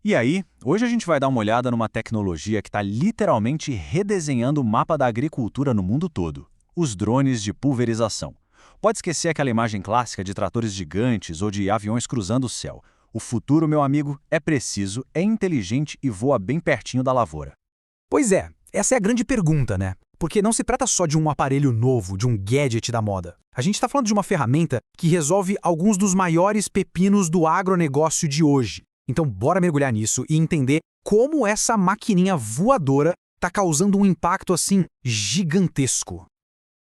E aí, hoje a gente vai dar uma olhada numa tecnologia que está literalmente redesenhando o mapa da agricultura no mundo todo: os drones de pulverização. Pode esquecer aquela imagem clássica de tratores gigantes ou de aviões cruzando o céu. O futuro, meu amigo, é preciso, é inteligente e voa bem pertinho da lavoura. Pois é, essa é a grande pergunta, né? Porque não se trata só de um aparelho novo, de um gadget da moda. A gente está falando de uma ferramenta que resolve alguns dos maiores pepinos do agronegócio de hoje. Então, bora mergulhar nisso e entender como essa maquininha voadora está causando um impacto assim gigantesco.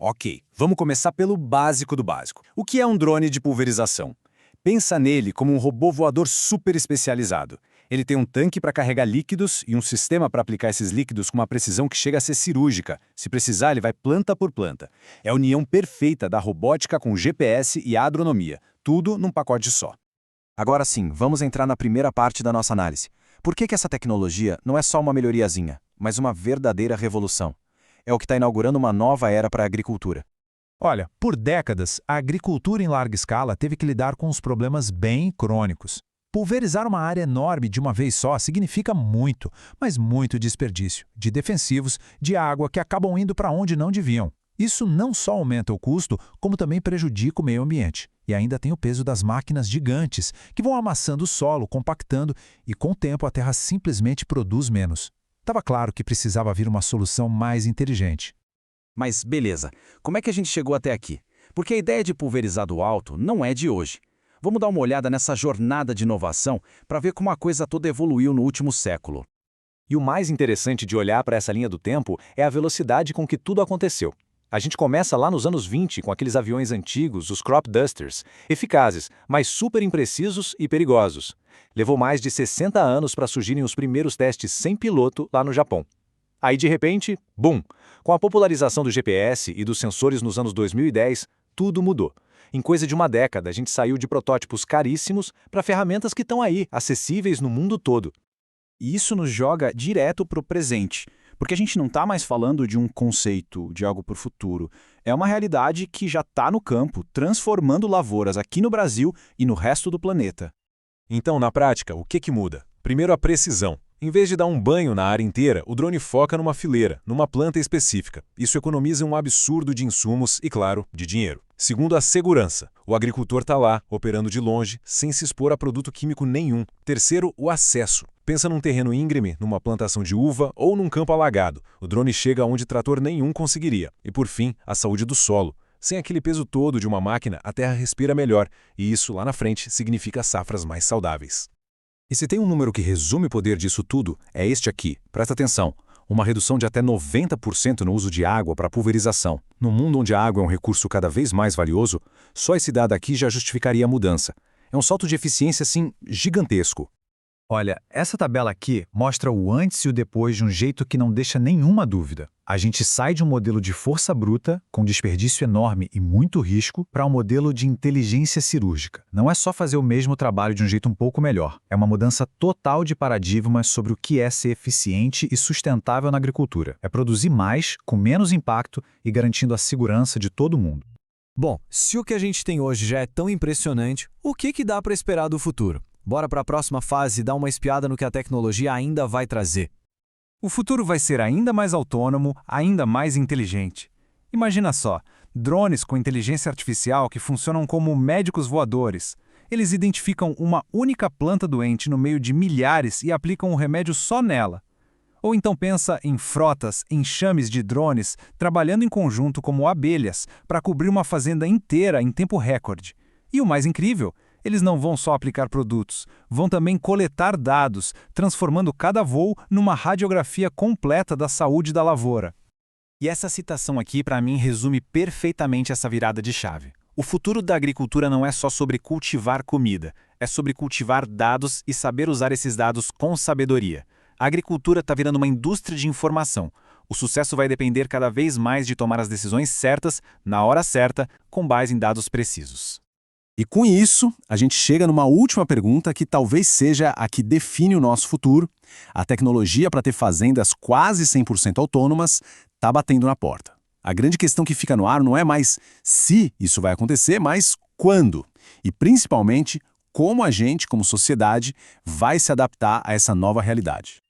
Ok, vamos começar pelo básico do básico. O que é um drone de pulverização? Pensa nele como um robô voador super especializado. Ele tem um tanque para carregar líquidos e um sistema para aplicar esses líquidos com uma precisão que chega a ser cirúrgica. Se precisar, ele vai planta por planta. É a união perfeita da robótica com GPS e agronomia. Tudo num pacote só. Agora sim, vamos entrar na primeira parte da nossa análise. Por que essa tecnologia não é só uma melhoriazinha, mas uma verdadeira revolução? É o que está inaugurando uma nova era para a agricultura. Olha, por décadas, a agricultura em larga escala teve que lidar com uns problemas bem crônicos. Pulverizar uma área enorme de uma vez só significa muito, mas muito desperdício, de defensivos, de água que acabam indo para onde não deviam. Isso não só aumenta o custo, como também prejudica o meio ambiente. E ainda tem o peso das máquinas gigantes, que vão amassando o solo, compactando, e com o tempo a terra simplesmente produz menos. Estava claro que precisava vir uma solução mais inteligente. Mas beleza, como é que a gente chegou até aqui? Porque a ideia de pulverizar do alto não é de hoje. Vamos dar uma olhada nessa jornada de inovação para ver como a coisa toda evoluiu no último século. E o mais interessante de olhar para essa linha do tempo é a velocidade com que tudo aconteceu. A gente começa lá nos anos 20 com aqueles aviões antigos, os crop dusters, eficazes, mas super imprecisos e perigosos. Levou mais de 60 anos para surgirem os primeiros testes sem piloto lá no Japão. Aí, de repente, bum! Com a popularização do GPS e dos sensores nos anos 2010, tudo mudou. Em coisa de uma década, a gente saiu de protótipos caríssimos para ferramentas que estão aí, acessíveis no mundo todo. E isso nos joga direto para o presente, porque a gente não está mais falando de um conceito, de algo para o futuro. É uma realidade que já está no campo, transformando lavouras aqui no Brasil e no resto do planeta. Então, na prática, o que muda? Primeiro, a precisão. Em vez de dar um banho na área inteira, o drone foca numa fileira, numa planta específica. Isso economiza um absurdo de insumos e, claro, de dinheiro. Segundo, a segurança. O agricultor está lá, operando de longe, sem se expor a produto químico nenhum. Terceiro, o acesso. Pensa num terreno íngreme, numa plantação de uva ou num campo alagado. O drone chega onde trator nenhum conseguiria. E, por fim, a saúde do solo. Sem aquele peso todo de uma máquina, a terra respira melhor, e isso, lá na frente, significa safras mais saudáveis. E se tem um número que resume o poder disso tudo, é este aqui. Presta atenção. Uma redução de até 90% no uso de água para pulverização. No mundo onde a água é um recurso cada vez mais valioso, só esse dado aqui já justificaria a mudança. É um salto de eficiência, assim, gigantesco. Olha, essa tabela aqui mostra o antes e o depois de um jeito que não deixa nenhuma dúvida. A gente sai de um modelo de força bruta, com desperdício enorme e muito risco, para um modelo de inteligência cirúrgica. Não é só fazer o mesmo trabalho de um jeito um pouco melhor. É uma mudança total de paradigma sobre o que é ser eficiente e sustentável na agricultura. É produzir mais, com menos impacto e garantindo a segurança de todo mundo. Bom, se o que a gente tem hoje já é tão impressionante, o que dá para esperar do futuro? Bora para a próxima fase e dar uma espiada no que a tecnologia ainda vai trazer. O futuro vai ser ainda mais autônomo, ainda mais inteligente. Imagina só, drones com inteligência artificial que funcionam como médicos voadores. Eles identificam uma única planta doente no meio de milhares e aplicam um remédio só nela. Ou então pensa em frotas, enxames de drones trabalhando em conjunto como abelhas para cobrir uma fazenda inteira em tempo recorde. E o mais incrível, eles não vão só aplicar produtos, vão também coletar dados, transformando cada voo numa radiografia completa da saúde da lavoura. E essa citação aqui, para mim, resume perfeitamente essa virada de chave. O futuro da agricultura não é só sobre cultivar comida, é sobre cultivar dados e saber usar esses dados com sabedoria. A agricultura está virando uma indústria de informação. O sucesso vai depender cada vez mais de tomar as decisões certas, na hora certa, com base em dados precisos. E com isso, a gente chega numa última pergunta que talvez seja a que define o nosso futuro. A tecnologia para ter fazendas quase 100% autônomas está batendo na porta. A grande questão que fica no ar não é mais se isso vai acontecer, mas quando. E principalmente, como a gente, como sociedade, vai se adaptar a essa nova realidade.